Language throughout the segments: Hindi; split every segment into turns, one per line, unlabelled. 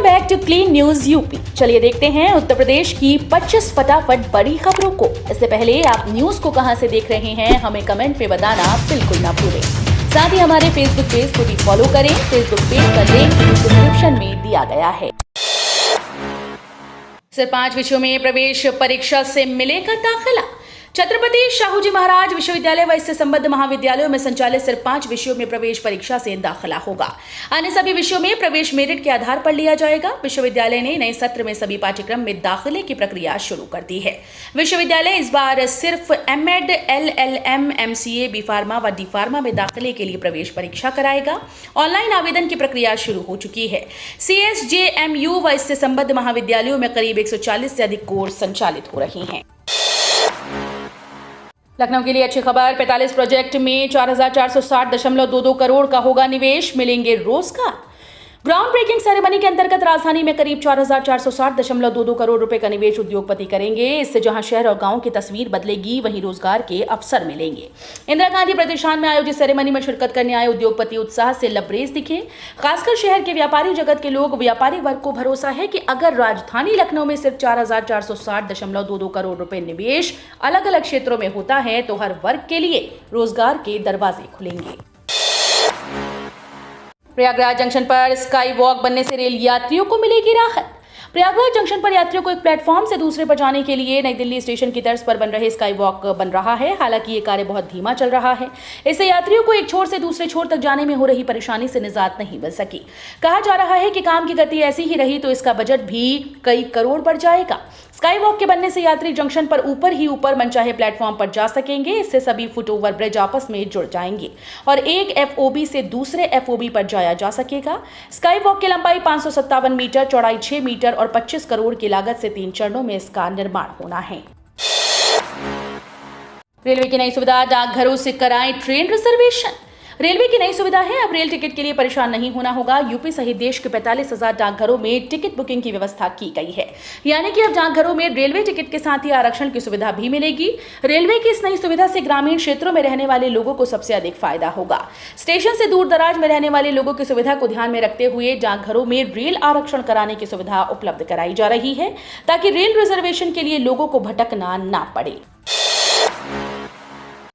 Back to clean news UP. चलिए देखते हैं उत्तर प्रदेश की 25 फटाफट बड़ी खबरों को। इससे पहले आप न्यूज को कहां से देख रहे हैं हमें कमेंट में बताना बिल्कुल ना भूलें। साथ ही हमारे फेसबुक पेज को भी फॉलो करें। फेसबुक पेज का लिंक डिस्क्रिप्शन में दिया गया है। सिर्फ 5 विषयों में प्रवेश परीक्षा से मिलेगा दाखिला। छत्रपति शाहूजी महाराज विश्वविद्यालय व इससे संबद्ध महाविद्यालयों में संचालित सिर्फ 5 विषयों में प्रवेश परीक्षा से दाखिला होगा। अन्य सभी विषयों में प्रवेश मेरिट के आधार पर लिया जाएगा। विश्वविद्यालय ने नए सत्र में सभी पाठ्यक्रम में दाखिले की प्रक्रिया शुरू कर दी है। विश्वविद्यालय इस बार सिर्फ MEd, LLM, MCA, B pharma व डी फार्मा में दाखिले के लिए प्रवेश परीक्षा कराएगा। ऑनलाइन आवेदन की प्रक्रिया शुरू हो चुकी है। सीएसजेएमयू व इससे संबद्ध महाविद्यालयों में करीब 140 से अधिक कोर्स संचालित हो रही हैं। लखनऊ के लिए अच्छी खबर। 45 प्रोजेक्ट में 4,460.22 करोड़ का होगा निवेश, मिलेंगे रोजगार। ग्राउंड ब्रेकिंग सेरेमनी के अंतर्गत राजधानी में करीब 4,460.22 करोड़ रुपए का निवेश उद्योगपति करेंगे। इससे जहां शहर और गांव की तस्वीर बदलेगी, वहीं रोजगार के अवसर मिलेंगे। इंदिरा गांधी प्रतिष्ठान में आयोजित सेरेमनी में शिरकत करने आए उद्योगपति उत्साह से लबरेज दिखे। खासकर शहर के व्यापारी जगत के लोग, व्यापारी वर्ग को भरोसा है कि अगर राजधानी लखनऊ में सिर्फ 4,460.22 करोड़ रुपए निवेश अलग अलग क्षेत्रों में होता है तो हर वर्ग के लिए रोजगार के दरवाजे खुलेंगे। प्रयागराज जंक्शन पर स्काई वॉक बनने से रेल यात्रियों को मिलेगी राहत। प्रयागराज जंक्शन पर यात्रियों को एक प्लेटफॉर्म से दूसरे पर जाने के लिए नई दिल्ली स्टेशन की तर्ज पर बन रहे स्काई वॉक बन रहा है। हालांकि ये कार्य बहुत धीमा चल रहा है। इससे यात्रियों को एक छोर से दूसरे छोर तक जाने में हो रही परेशानी से निजात नहीं मिल सकी। कहा जा रहा है कि काम की गति ऐसी ही रही तो इसका बजट भी कई करोड़ बढ़ जाएगा। स्काई वॉक के बनने से यात्री जंक्शन पर ऊपर मनचाहे प्लेटफॉर्म पर जा सकेंगे। इससे सभी फुटओवर ब्रिज आपस में जुड़ जाएंगे और एक एफओबी से दूसरे एफओबी पर जाया जा सकेगा। स्काई वॉक की लंबाई 557 मीटर, चौड़ाई 6 मीटर और 25 करोड़ की लागत से 3 चरणों में इसका निर्माण होना है। रेलवे की नई सुविधा, डाकघरों से कराएं ट्रेन रिजर्वेशन। रेलवे की नई सुविधा है, अब रेल टिकट के लिए परेशान नहीं होना होगा। यूपी सहित देश के 45,000 डाकघरों में टिकट बुकिंग की व्यवस्था की गई है। यानी कि अब डाकघरों में रेलवे टिकट के साथ ही आरक्षण की सुविधा भी मिलेगी। रेलवे की इस नई सुविधा से ग्रामीण क्षेत्रों में रहने वाले लोगों को सबसे अधिक फायदा होगा। स्टेशन से दूर दराज में रहने वाले लोगों की सुविधा को ध्यान में रखते हुए डाकघरों में रेल आरक्षण कराने की सुविधा उपलब्ध कराई जा रही है ताकि रेल रिजर्वेशन के लिए लोगों को भटकना ना पड़े।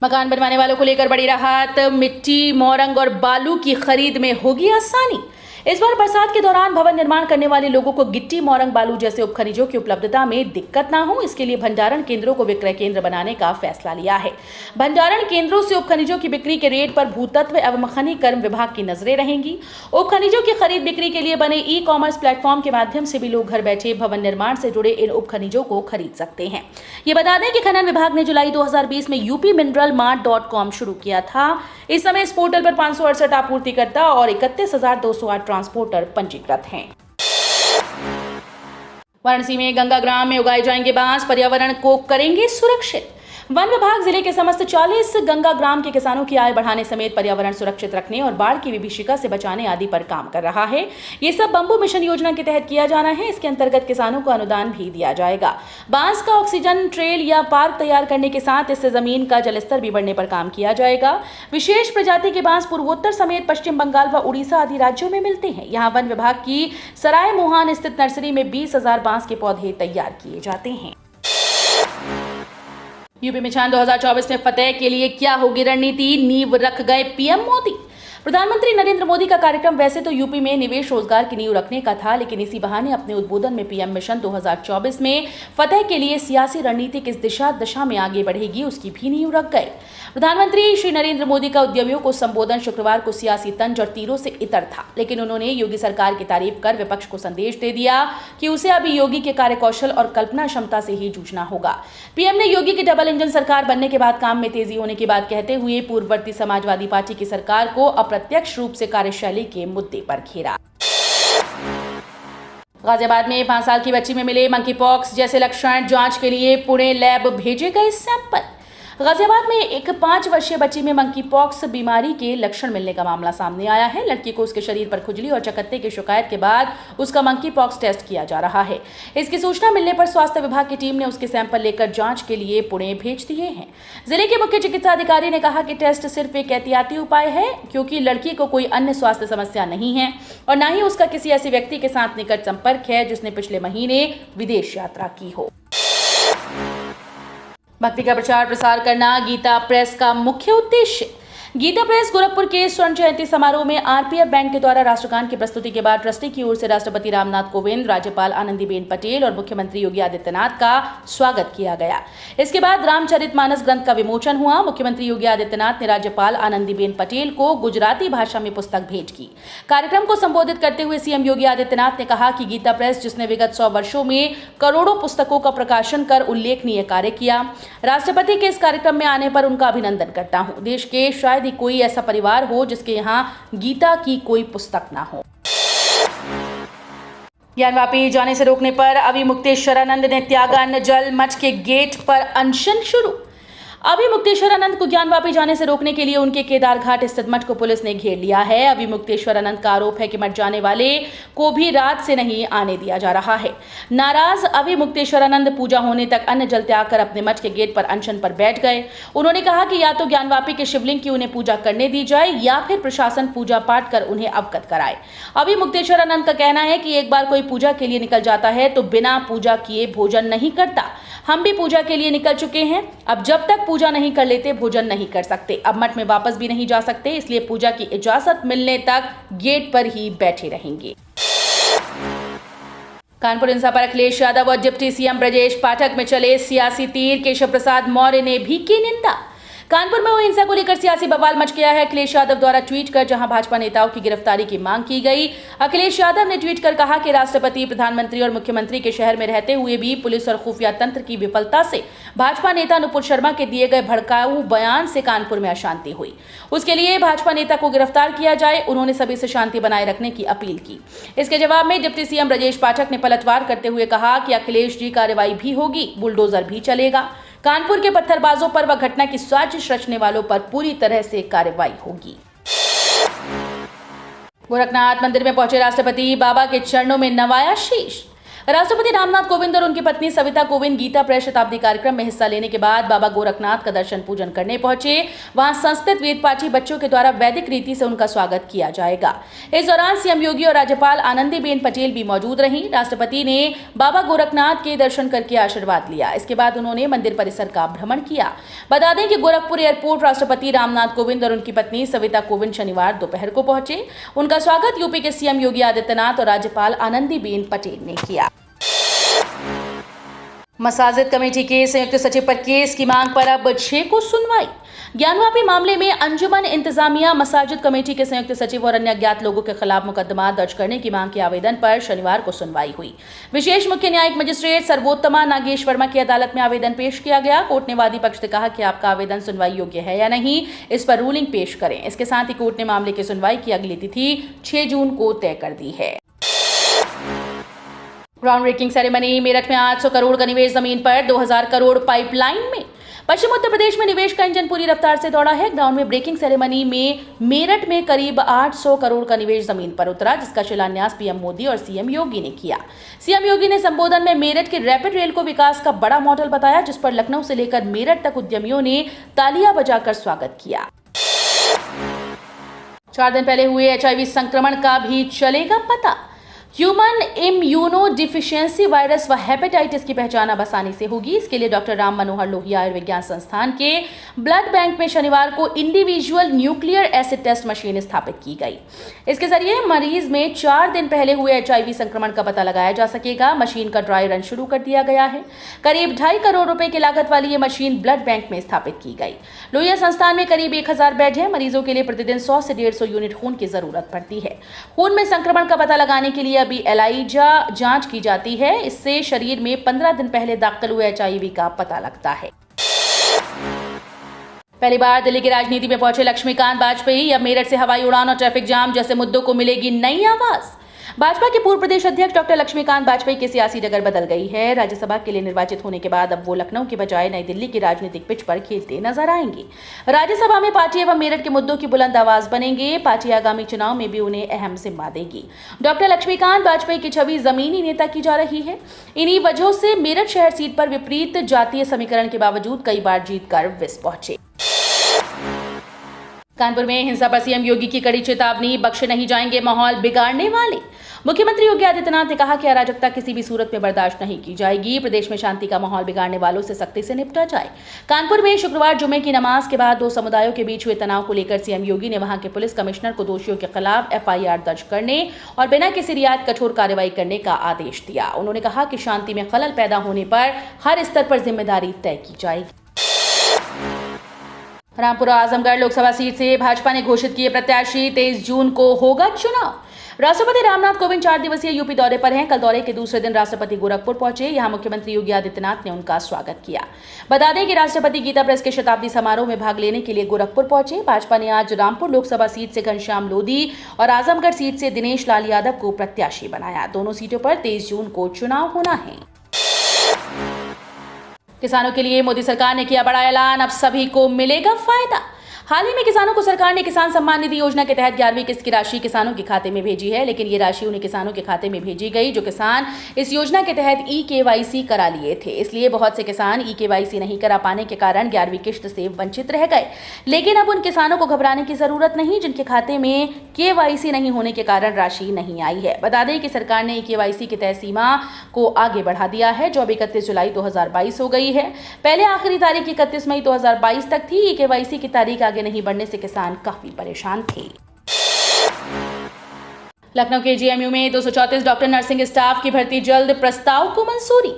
मकान बनवाने वालों को लेकर बड़ी राहत। मिट्टी, मोरंग और बालू की खरीद में होगी आसानी। इस बार बरसात के दौरान भवन निर्माण करने वाले लोगों को गिट्टी, मोरंग, बालू जैसे उपखनिजों की उपलब्धता में दिक्कत ना हो, इसके लिए भंडारण केंद्रों को विक्रय केंद्र बनाने का फैसला लिया है। भंडारण केंद्रों से उपखनिजों की बिक्री के रेट पर भूतत्व एवं खनिकर्म विभाग की नजरें रहेंगी। उपखनिजों की खरीद बिक्री के लिए बने ई कॉमर्स प्लेटफॉर्म के माध्यम से भी लोग घर बैठे भवन निर्माण से जुड़े इन उपखनिजों को खरीद सकते हैं। ये बता दें कि खनन विभाग ने जुलाई 2020 में यूपी मिनरल मार्ट.com शुरू किया था। इस समय इस पोर्टल पर 568 आपूर्तिकर्ता और 31,208 ट्रांसपोर्टर पंजीकृत हैं। वाराणसी में गंगा ग्राम में उगाए जाएंगे बांस, पर्यावरण को करेंगे सुरक्षित। वन विभाग जिले के समस्त 40 गंगा ग्राम के किसानों की आय बढ़ाने समेत पर्यावरण सुरक्षित रखने और बाढ़ की विभीषिका से बचाने आदि पर काम कर रहा है। ये सब बंबू मिशन योजना के तहत किया जाना है। इसके अंतर्गत किसानों को अनुदान भी दिया जाएगा। बांस का ऑक्सीजन ट्रेल या पार्क तैयार करने के साथ इससे जमीन का जलस्तर भी बढ़ने पर काम किया जाएगा। विशेष प्रजाति के बांस पूर्वोत्तर समेत पश्चिम बंगाल व उड़ीसा आदि राज्यों में मिलते हैं। यहाँ वन विभाग की सराय मोहान स्थित नर्सरी में 20,000 बांस के पौधे तैयार किए जाते हैं। यूपी में चुनाव 2024 में फतेह के लिए क्या होगी रणनीति, नींव रख गए पीएम मोदी। प्रधानमंत्री नरेंद्र मोदी का कार्यक्रम वैसे तो यूपी में निवेश रोजगार की नींव रखने का था, लेकिन इसी बहाने अपने उद्बोधन में पीएम मिशन 2024 में फतेह के लिए सियासी रणनीति किस दशा में आगे बढ़ेगी उसकी भी नींव रख गए। प्रधानमंत्री श्री नरेंद्र मोदी का उद्यमियों को संबोधन शुक्रवार को सियासी तंज और तीरों से इतर था, लेकिन उन्होंने योगी सरकार की तारीफ कर विपक्ष को संदेश दे दिया कि उसे अभी योगी के कार्यकौशल और कल्पना क्षमता से ही जूझना होगा। पीएम ने योगी की डबल इंजन सरकार बनने के बाद काम में तेजी होने की बात कहते हुए पूर्ववर्ती समाजवादी पार्टी की सरकार को अप्रत्यक्ष रूप से कार्यशैली के मुद्दे पर घेरा। गाजियाबाद में 5 साल की बच्ची में मिले मंकी पॉक्स जैसे लक्षण, जांच के लिए पुणे लैब भेजे गए सैंपल। गाजियाबाद में एक 5 वर्षीय बच्ची में मंकी पॉक्स बीमारी के लक्षण मिलने का मामला सामने आया है। लड़की को उसके शरीर पर खुजली और चकत्ते की शिकायत के बाद उसका मंकी पॉक्स टेस्ट किया जा रहा है। इसकी सूचना मिलने पर स्वास्थ्य विभाग की टीम ने उसके सैंपल लेकर जांच के लिए पुणे भेज दिए हैं। जिले के मुख्य चिकित्सा अधिकारी ने कहा कि टेस्ट सिर्फ एक एहतियाती उपाय है, क्योंकि लड़की को कोई अन्य स्वास्थ्य समस्या नहीं है और न ही उसका किसी ऐसे व्यक्ति के साथ निकट संपर्क है जिसने पिछले महीने विदेश यात्रा की हो। भक्ति का प्रचार प्रसार करना गीता प्रेस का मुख्य उद्देश्य। गीता प्रेस गोरखपुर के स्वर्ण जयंती समारोह में आरपीएफ बैंड के द्वारा राष्ट्रगान की प्रस्तुति के बाद ट्रस्टी की ओर से राष्ट्रपति रामनाथ कोविंद, राज्यपाल आनंदीबेन पटेल और मुख्यमंत्री योगी आदित्यनाथ का स्वागत किया गया। इसके बाद रामचरितमानस ग्रंथ का विमोचन हुआ। मुख्यमंत्री योगी आदित्यनाथ ने राज्यपाल आनंदीबेन पटेल को गुजराती भाषा में पुस्तक भेंट की। कार्यक्रम को संबोधित करते हुए सीएम योगी आदित्यनाथ ने कहा कि गीता प्रेस, जिसने विगत 100 वर्षों में करोड़ों पुस्तकों का प्रकाशन कर उल्लेखनीय कार्य किया, राष्ट्रपति के इस कार्यक्रम में आने पर उनका अभिनंदन करता हूं। देश के शायद ही कोई ऐसा परिवार हो जिसके यहाँ गीता की कोई पुस्तक ना हो। ज्ञानवापी जाने से रोकने पर अभिमुक्तेश्वरानंद ने त्यागा अन्न जल। मठ के गेट पर अनशन शुरू। अभिमुक्तेश्वरानंद को ज्ञानवापी जाने से रोकने के लिए उनके केदार घाट स्थित मठ को पुलिस ने घेर लिया है। अभिमुक्तेश्वरानंद का आरोप है कि मठ जाने वाले को भी रात से नहीं आने दिया जा रहा है। नाराज अभिमुक्तेश्वरानंद पूजा होने तक अन्न जल त्याग कर अपने मठ के गेट पर अनशन पर बैठ गए। उन्होंने कहा कि या तो ज्ञानवापी के शिवलिंग की उन्हें पूजा करने दी जाए या फिर प्रशासन पूजा पाठ कर उन्हें अवगत कराए। अभिमुक्तेश्वरानंद का कहना है कि एक बार कोई पूजा के लिए निकल जाता है तो बिना पूजा किए भोजन नहीं करता। हम भी पूजा के लिए निकल चुके हैं, अब जब तक पूजा नहीं कर लेते भोजन नहीं कर सकते। अब मठ में वापस भी नहीं जा सकते, इसलिए पूजा की इजाजत मिलने तक गेट पर ही बैठे रहेंगे। कानपुर हिंसा पर अखिलेश यादव और डिप्टी सीएम ब्रजेश पाठक में चले सियासी तीर। केशव प्रसाद मौर्य ने भी की निंदा। कानपुर में हुई हिंसा को लेकर सियासी बवाल मच गया है। अखिलेश यादव द्वारा ट्वीट कर जहां भाजपा नेताओं की गिरफ्तारी की मांग की गई, अखिलेश यादव ने ट्वीट कर कहा कि राष्ट्रपति, प्रधानमंत्री और मुख्यमंत्री के शहर में रहते हुए भी पुलिस और खुफिया तंत्र की विफलता से भाजपा नेता नुपुर शर्मा के दिए गए भड़काऊ बयान से कानपुर में अशांति हुई। उसके लिए भाजपा नेता को गिरफ्तार किया जाए। उन्होंने सभी से शांति बनाए रखने की अपील की। इसके जवाब में डिप्टी सीएम ब्रजेश पाठक ने पलटवार करते हुए कहा कि अखिलेश जी, कार्रवाई भी होगी, बुलडोजर भी चलेगा। कानपुर के पत्थरबाजों पर व घटना की साजिश रचने वालों पर पूरी तरह से कार्रवाई होगी। गोरखनाथ मंदिर में पहुंचे राष्ट्रपति, बाबा के चरणों में नवाया शीश। राष्ट्रपति रामनाथ कोविंद और उनकी पत्नी सविता कोविंद गीता प्रेस शताब्दी कार्यक्रम में हिस्सा लेने के बाद बाबा गोरखनाथ का दर्शन पूजन करने पहुंचे। वहां संस्कृत वेद पाठी बच्चों के द्वारा वैदिक रीति से उनका स्वागत किया जाएगा। इस दौरान सीएम योगी और राज्यपाल आनंदीबेन पटेल भी मौजूद रहीं। राष्ट्रपति ने बाबा गोरखनाथ के दर्शन करके आशीर्वाद लिया। इसके बाद उन्होंने मंदिर परिसर का भ्रमण किया। बता दें कि गोरखपुर एयरपोर्ट राष्ट्रपति रामनाथ कोविंद और उनकी पत्नी सविता कोविंद शनिवार दोपहर को पहुंचे। उनका स्वागत यूपी के सीएम योगी आदित्यनाथ और राज्यपाल आनंदीबेन पटेल ने किया। मसाजिद कमेटी के संयुक्त सचिव पर केस की मांग पर अब 6 को सुनवाई। ज्ञानवापी मामले में अंजुमन इंतजामिया मसाजिद कमेटी के संयुक्त सचिव और अन्य अज्ञात लोगों के खिलाफ मुकदमा दर्ज करने की मांग के आवेदन पर शनिवार को सुनवाई हुई। विशेष मुख्य न्यायिक मजिस्ट्रेट सर्वोत्तमा नागेश वर्मा की अदालत में आवेदन पेश किया गया। कोर्ट ने वादी पक्ष से कहा कि आपका आवेदन सुनवाई योग्य है या नहीं, इस पर रूलिंग पेश करें। इसके साथ ही कोर्ट ने मामले की सुनवाई की अगली तिथि 6 जून को तय कर दी है। Ground breaking ceremony. मेरठ में 800 करोड़ का निवेश जमीन पर, 2000 करोड़ पाइपलाइन में। पश्चिम उत्तर प्रदेश में निवेश का इंजन पूरी रफ्तार से दौड़ा है। ग्राउंड में ब्रेकिंग सेरेमनी में मेरठ में करीब 800 करोड़ का निवेश जमीन पर उतरा, जिसका शिलान्यास पीएम मोदी और सीएम योगी ने किया। सीएम योगी ने संबोधन में मेरठ के रैपिड रेल को विकास का बड़ा मॉडल बताया, जिस पर लखनऊ से लेकर मेरठ तक उद्यमियों ने तालियां बजाकर स्वागत किया। 4 दिन पहले हुए HIV संक्रमण का भी चलेगा पता। ह्यूमन इम्यूनो डिफिशियंसी वायरस व हेपेटाइटिस की पहचान अब आसानी से होगी। इसके लिए डॉक्टर राम मनोहर लोहिया आयुर्विज्ञान संस्थान के ब्लड बैंक में शनिवार को individual nuclear acid test machine स्थापित की गई। इसके जरिए मरीज में 4 दिन पहले हुए HIV संक्रमण का पता लगाया जा सकेगा। मशीन का ड्राई रन शुरू कर दिया गया है। करीब 2.5 करोड़ रुपए की लागत वाली ये मशीन ब्लड बैंक में स्थापित की गई। लोहिया संस्थान में करीब 1000 बेड है। मरीजों के लिए प्रतिदिन 100 से 150 यूनिट खून की जरूरत पड़ती है। खून में संक्रमण का पता लगाने के लिए अभी एलाइजा जांच की जाती है। इससे शरीर में 15 दिन पहले दाखिल हुए HIV का पता लगता है। पहली बार दिल्ली की राजनीति में पहुंचे लक्ष्मीकांत वाजपेयी। अब मेरठ से हवाई उड़ान और ट्रैफिक जाम जैसे मुद्दों को मिलेगी नई आवाज। भाजपा के पूर्व प्रदेश अध्यक्ष डॉक्टर लक्ष्मीकांत वाजपेयी की सियासी डगर बदल गई है। राज्यसभा के लिए निर्वाचित होने के बाद अब वो लखनऊ की बजाय नई दिल्ली की राजनीतिक पिच पर खेलते नजर आएंगे। राज्यसभा में पार्टी एवं मेरठ के मुद्दों की बुलंद आवाज बनेंगे। पार्टी आगामी चुनाव में भी उन्हें अहम जिम्मा देगी। डॉक्टर लक्ष्मीकांत वाजपेयी की छवि जमीनी नेता की जा रही है। इन्हीं वजहों से मेरठ शहर सीट पर विपरीत जातीय समीकरण के बावजूद कई बार जीतकर विस पहुंचे। कानपुर में हिंसा पर सीएम योगी की कड़ी चेतावनी, बख्शे नहीं जाएंगे माहौल बिगाड़ने वाले। मुख्यमंत्री योगी आदित्यनाथ ने कहा कि अराजकता किसी भी सूरत में बर्दाश्त नहीं की जाएगी। प्रदेश में शांति का माहौल बिगाड़ने वालों से सख्ती से निपटा जाए। कानपुर में शुक्रवार जुमे की नमाज के बाद दो समुदायों के बीच हुए तनाव को लेकर सीएम योगी ने वहां के पुलिस कमिश्नर को दोषियों के खिलाफ एफआईआर दर्ज करने और बिना किसी रियायत कठोर कार्रवाई करने का आदेश दिया। उन्होंने कहा कि शांति में खलल पैदा होने पर हर स्तर पर जिम्मेदारी तय की जाएगी। रामपुरा आजमगढ़ लोकसभा सीट से भाजपा ने घोषित किए प्रत्याशी। 23 जून को होगा चुनाव। राष्ट्रपति रामनाथ कोविंद 4 दिवसीय यूपी दौरे पर हैं। कल दौरे के दूसरे दिन राष्ट्रपति गोरखपुर पहुंचे। यहां मुख्यमंत्री योगी आदित्यनाथ ने उनका स्वागत किया। बता दें कि राष्ट्रपति गीता प्रेस के शताब्दी समारोह में भाग लेने के लिए गोरखपुर पहुंचे। भाजपा ने आज रामपुर लोकसभा सीट से घनश्याम लोधी और आजमगढ़ सीट से दिनेश लाल यादव को प्रत्याशी बनाया। दोनों सीटों पर 23 जून को चुनाव होना है। किसानों के लिए मोदी सरकार ने किया बड़ा ऐलान, अब सभी को मिलेगा फायदा। हाल ही में किसानों को सरकार ने किसान सम्मान निधि योजना के तहत 11वीं किस्त की राशि किसानों के खाते में भेजी है, लेकिन ये राशि उन्हीं किसानों के खाते में भेजी गई जो किसान इस योजना के तहत ई-केवाईसी करा लिए थे। इसलिए बहुत से किसान ई-केवाईसी नहीं करा पाने के कारण 11वीं किस्त से वंचित रह गए। लेकिन अब उन किसानों को घबराने की जरूरत नहीं जिनके खाते में केवाईसी नहीं होने के कारण राशि नहीं आई है। बता दें कि सरकार ने ई-केवाईसी की तय सीमा को आगे बढ़ा दिया है, जो अब 31 जुलाई 2022 हो गई है। पहले आखिरी तारीख 31 मई 2022 तक थी। ई-केवाईसी की तारीख आगे नहीं बढ़ने से किसान काफी परेशान थे। लखनऊ के केजीएमयू में 234 डॉक्टर नर्सिंग स्टाफ की भर्ती जल्द, प्रस्ताव को मंजूरी।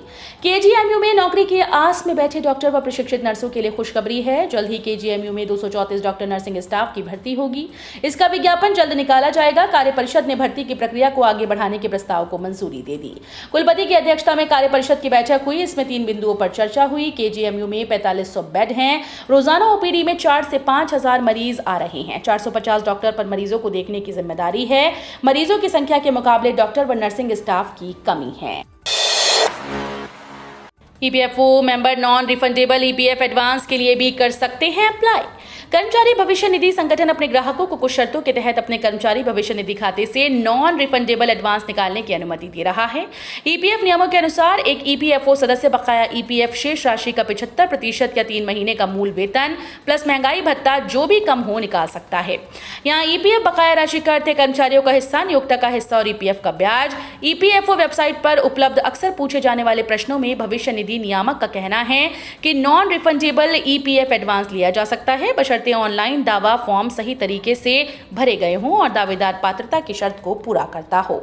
केजीएमयू में नौकरी की आस में बैठे डॉक्टर व प्रशिक्षित नर्सों के लिए खुशखबरी है। जल्द ही केजीएमयू में 234 डॉक्टर नर्सिंग स्टाफ की भर्ती होगी। इसका विज्ञापन जल्द निकाला जाएगा। कार्य परिषद ने भर्ती की प्रक्रिया को आगे बढ़ाने के प्रस्ताव को मंजूरी दे दी। कुलपति की अध्यक्षता में कार्य परिषद की बैठक हुई। इसमें 3 बिंदुओं पर चर्चा हुई। केजीएमयू में 4500 बेड हैं। रोजाना ओपीडी में 4 से 5000 मरीज आ रहे हैं। 450 डॉक्टर पर मरीजों को देखने की जिम्मेदारी है। मरीजों की संख्या के मुकाबले डॉक्टर व नर्सिंग स्टाफ की कमी है। EPFO member non refundable EPF advance के लिए भी कर सकते हैं अप्लाई। कर्मचारी भविष्य निधि संगठन अपने ग्राहकों को कुछ शर्तों के तहत अपने कर्मचारी भविष्य निधि खाते से नॉन रिफंडेबल एडवांस निकालने की अनुमति दे रहा है। ईपीएफ नियमों के अनुसार एक ईपीएफओ सदस्य बकाया ईपीएफ शेष राशि का 75% या 3 महीने का मूल वेतन प्लस महंगाई भत्ता जो भी कम हो निकाल सकता है। यहाँ ईपीएफ बकाया राशि का अर्थ है कर्मचारियों का हिस्सा, नियोक्ता का हिस्सा और ईपीएफ का ब्याज। ईपीएफओ वेबसाइट पर उपलब्ध अक्सर पूछे जाने वाले प्रश्नों में भविष्य निधि नियामक का कहना है कि नॉन रिफंडेबल ईपीएफ एडवांस लिया जा सकता है, बशर्ते ऑनलाइन दावा फॉर्म सही तरीके से भरे गए हों और दावेदार पात्रता की शर्त को पूरा करता हो।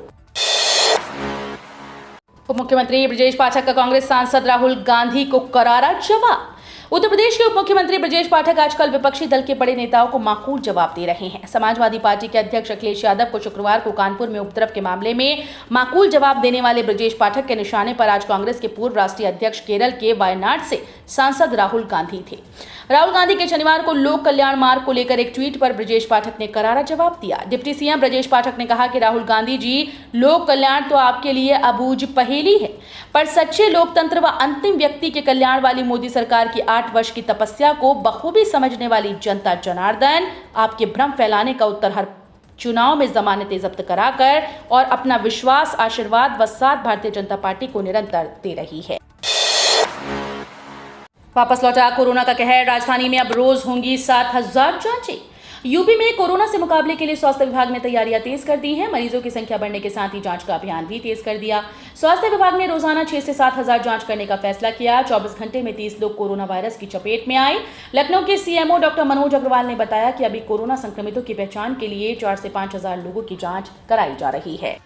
उप मुख्यमंत्री ब्रजेश पाठक का कांग्रेस सांसद राहुल गांधी को करारा जवाब। उत्तर प्रदेश के उप मुख्यमंत्री ब्रजेश पाठक आजकल विपक्षी दल के बड़े नेताओं को माकूल जवाब दे रहे हैं। समाजवादी पार्टी के अध्यक्ष अखिलेश यादव को शुक्रवार को कानपुर में उपद्रव के मामले में माकूल जवाब देने वाले ब्रजेश पाठक के निशाने पर आज कांग्रेस के पूर्व राष्ट्रीय अध्यक्ष केरल के वायनाड से सांसद राहुल गांधी थे। राहुल गांधी के शनिवार को लोक कल्याण मार्ग को लेकर एक ट्वीट पर ब्रजेश पाठक ने करारा जवाब दिया। डिप्टी सीएम ब्रजेश पाठक ने कहा कि राहुल गांधी जी, लोक कल्याण तो आपके लिए अबूझ पहेली है, पर सच्चे लोकतंत्र व अंतिम व्यक्ति के कल्याण वाली मोदी सरकार की 8 वर्ष की तपस्या को बखूबी समझने वाली जनता जनार्दन आपके भ्रम फैलाने का उत्तर हर चुनाव में जमानतें जब्त कराकर और अपना विश्वास, आशीर्वाद व साथ भारतीय जनता पार्टी को निरंतर दे रही है। वापस लौटा कोरोना का कहर। राजधानी में अब रोज होंगी 7000 जांचें। यूपी में कोरोना से मुकाबले के लिए स्वास्थ्य विभाग ने तैयारियां तेज कर दी हैं। मरीजों की संख्या बढ़ने के साथ ही जांच का अभियान भी तेज कर दिया। स्वास्थ्य विभाग ने रोजाना 6 से 7000 जांच करने का फैसला किया। 24 घंटे में 30 लोग कोरोना वायरस की चपेट में आए। लखनऊ के सीएमओ डॉक्टर मनोज अग्रवाल ने बताया कि अभी कोरोना संक्रमितों की पहचान के लिए 4 से 5000 लोगों की जाँच कराई जा रही है।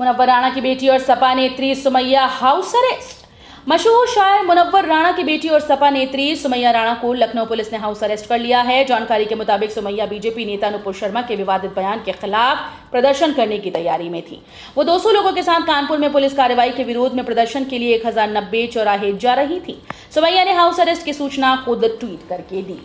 मुनव्वर राणा की बेटी और सपा नेत्री सुमैया हाउस अरेस्ट। मशहूर शायर मुनव्वर राणा की बेटी और सपा नेत्री सुमैया राणा को लखनऊ पुलिस ने हाउस अरेस्ट कर लिया है। जानकारी के मुताबिक सुमैया बीजेपी नेता नुपुर शर्मा के विवादित बयान के खिलाफ प्रदर्शन करने की तैयारी में थी। वो 200 लोगों के साथ कानपुर में पुलिस कार्रवाई के विरोध में प्रदर्शन के लिए 1090 चौराहे जा रही थी। सुमैया ने हाउस अरेस्ट की सूचना खुद ट्वीट करके दी।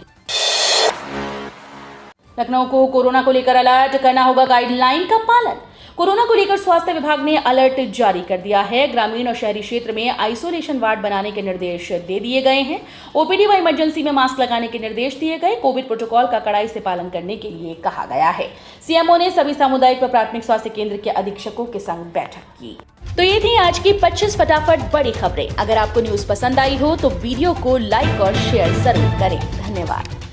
लखनऊ को कोरोना को लेकर अलर्ट, करना होगा गाइडलाइन का पालन। कोरोना को लेकर स्वास्थ्य विभाग ने अलर्ट जारी कर दिया है। ग्रामीण और शहरी क्षेत्र में आइसोलेशन वार्ड बनाने के निर्देश दे दिए गए हैं। ओपीडी व इमरजेंसी में मास्क लगाने के निर्देश दिए गए। कोविड प्रोटोकॉल का कड़ाई से पालन करने के लिए कहा गया है। सीएमओ ने सभी सामुदायिक व प्राथमिक स्वास्थ्य केंद्र के अधीक्षकों के संग बैठक की। तो ये थी आज की 25 फटाफट बड़ी खबरें। अगर आपको न्यूज पसंद आई हो तो वीडियो को लाइक और शेयर जरूर करें। धन्यवाद।